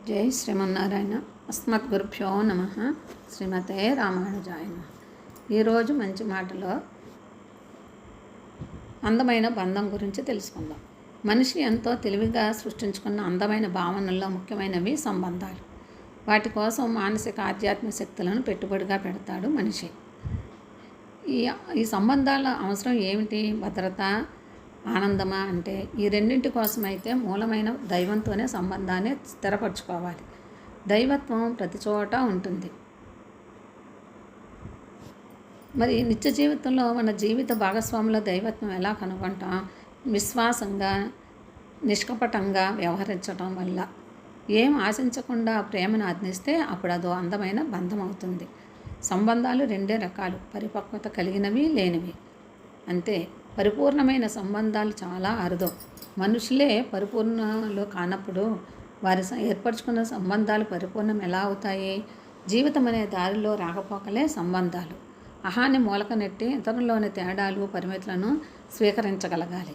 జై శ్రీమన్నారాయణ. అస్మద్గురుభ్యో నమ. శ్రీమతే రామానుజాయ నమః. ఈరోజు మంచి మాటలో అందమైన బంధం గురించి తెలుసుకుందాం. మనిషి ఎంతో తెలివిగా సృష్టించుకున్న అందమైన భావనల్లో ముఖ్యమైనవి సంబంధాలు. వాటి కోసం మానసిక ఆధ్యాత్మిక శక్తులను పెట్టుబడిగా పెడతాడు మనిషి. ఈ సంబంధాల అవసరం ఏమిటి? భద్రత, ఆనందమా అంటే ఈ రెండింటి కోసమైతే మూలమైన దైవంతోనే సంబంధాన్ని స్థిరపరచుకోవాలి. దైవత్వం ప్రతి చోట ఉంటుంది. మరి నిత్య జీవితంలో మన జీవిత భాగస్వాముల దైవత్వం ఎలా కనుగొంటాం? విశ్వాసంగా, నిష్కపటంగా వ్యవహరించడం వల్ల. ఏం ఆశించకుండా ప్రేమను అందిస్తే అప్పుడు అదో అందమైన బంధం అవుతుంది. సంబంధాలు రెండే రకాలు, పరిపక్వత కలిగినవి, లేనివి. అంతే. పరిపూర్ణమైన సంబంధాలు చాలా అరుదు. మనుషులే పరిపూర్ణలు కానప్పుడు వారి ఏర్పరచుకున్న సంబంధాలు పరిపూర్ణం ఎలా అవుతాయి? జీవితం అనే దారిలో రాకపోకలే సంబంధాలు. అహాన్ని మూలకనెట్టి ఇతరుల్లోని తేడాలు, పరిమితులను స్వీకరించగలగాలి.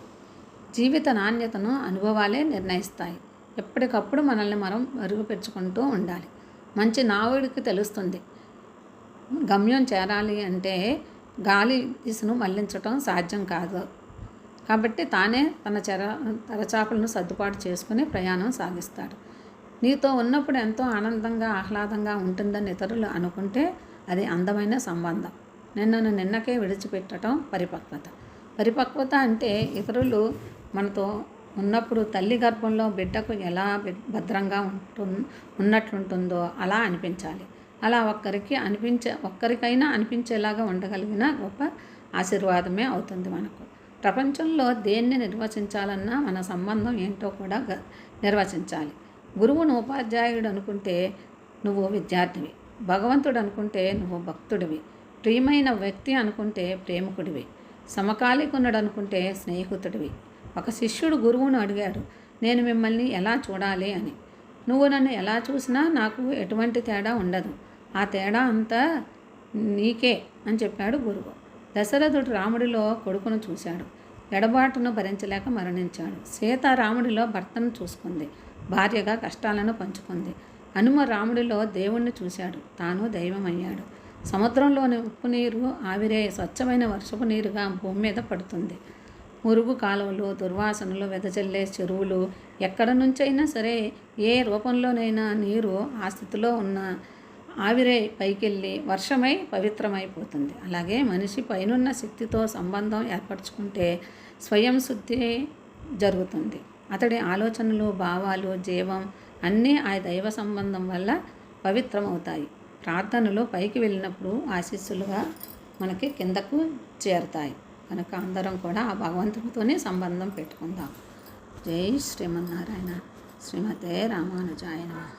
జీవిత నాణ్యతను అనుభవాలే నిర్ణయిస్తాయి. ఎప్పటికప్పుడు మనల్ని మనం మెరుగుపరుచుకుంటూ ఉండాలి. మంచి నావికుడికి తెలుస్తుంది, గమ్యం చేరాలి అంటే గాలి దిశను మళ్లించటం సాధ్యం కాదు. కాబట్టి తానే తన తెరచాపలను సర్దుబాటు చేసుకుని ప్రయాణం సాగిస్తాడు. నీతో ఉన్నప్పుడు ఎంతో ఆనందంగా, ఆహ్లాదంగా ఉంటుందని ఇతరులు అనుకుంటే అది అందమైన సంబంధం. నిన్నను నిన్నకే విడిచిపెట్టడం పరిపక్వత. పరిపక్వత అంటే ఇతరులు మనతో ఉన్నప్పుడు తల్లి గర్భంలో బిడ్డకు ఎలా భద్రంగా ఉన్నట్లుంటుందో అలా అనిపించాలి. అలా ఒక్కరికైనా అనిపించేలాగా ఉండగలిగిన గొప్ప ఆశీర్వాదమే అవుతుంది మనకు. ప్రపంచంలో దేన్ని నిర్వచించాలన్నా మన సంబంధం ఏంటో కూడా నిర్వచించాలి. గురువును ఉపాధ్యాయుడు అనుకుంటే నువ్వు విద్యార్థివి. భగవంతుడు అనుకుంటే నువ్వు భక్తుడివి. ప్రియమైన వ్యక్తి అనుకుంటే ప్రేమికుడివి. సమకాలీకునుడు అనుకుంటే స్నేహితుడివి. ఒక శిష్యుడు గురువును అడిగాడు, నేను మిమ్మల్ని ఎలా చూడాలి అని. నువ్వు నన్ను ఎలా చూసినా నాకు ఎటువంటి తేడా ఉండదు. ఆ తేడా అంతా నీకే అని చెప్పాడు గురువు. దశరథుడు రాముడిలో కొడుకును చూశాడు. ఎడబాటును భరించలేక మరణించాడు. సీత రాముడిలో భర్తను చూసుకుంది, భార్యగా కష్టాలను పంచుకుంది. హనుమ రాముడిలో దేవుణ్ణి చూశాడు, తాను దైవమయ్యాడు. సముద్రంలోని ఉప్పు నీరు ఆవిరే స్వచ్ఛమైన వర్షపు నీరుగా భూమి మీద పడుతుంది. మురుగు కాలువలు, దుర్వాసనలు వెదజల్లే చెరువులు, ఎక్కడ నుంచైనా సరే ఏ రూపంలోనైనా నీరు ఆ స్థితిలో ఉన్న ఆవిరై పైకెళ్ళి వర్షమై పవిత్రమైపోతుంది. అలాగే మనిషి పైనున్న శక్తితో సంబంధం ఏర్పరచుకుంటే స్వయం శుద్ధి జరుగుతుంది. అతడి ఆలోచనలు, భావాలు, జీవం అన్నీ ఆ దైవ సంబంధం వల్ల పవిత్రమవుతాయి. ప్రార్థనలు పైకి వెళ్ళినప్పుడు ఆశీస్సులుగా మనకి కిందకు చేరుతాయి. కనుక అందరం కూడా ఆ భగవంతుడితోనే సంబంధం పెట్టుకుందాం. జై శ్రీమన్నారాయణ. శ్రీమతే రామానుజాయ నమః.